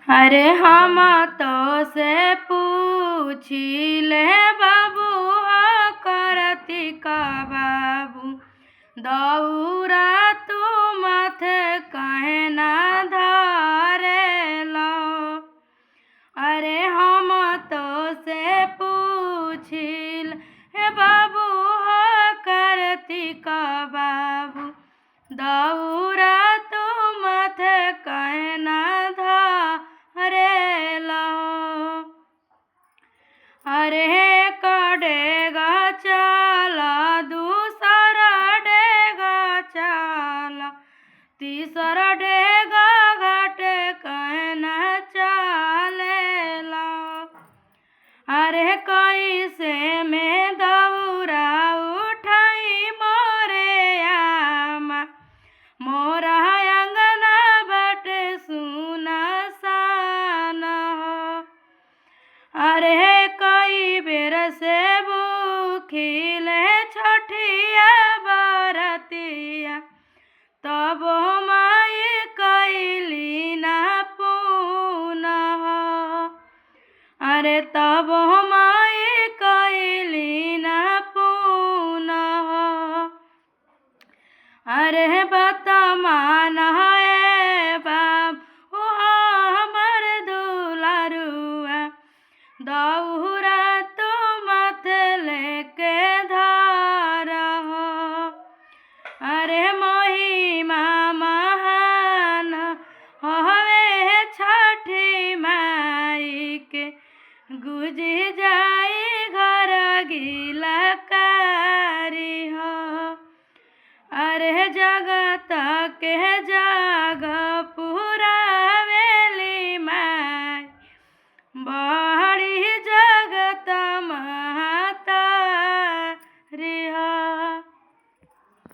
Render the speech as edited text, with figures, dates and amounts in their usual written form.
अरे हम तो से पूछिले बाबू करती का बाबू दौरा तू माथे कहे ना धरे लो। अरे हम तो से पूछिल हे बाबू करती का बाबू दौरा तू माथे कहे ना धरे लो। अरे कडेगा चाला दूसरा डेगा चाला तीसरा डेगा घाटे कहना चालेला। अरे कैसे में दौरा उठाई मोरे आमा मोरा अंगना बटे सुना सान हो। अरे कई बेर से भूखिले छठिया बरतिया तब माई कैली ना पून हो। अरे तब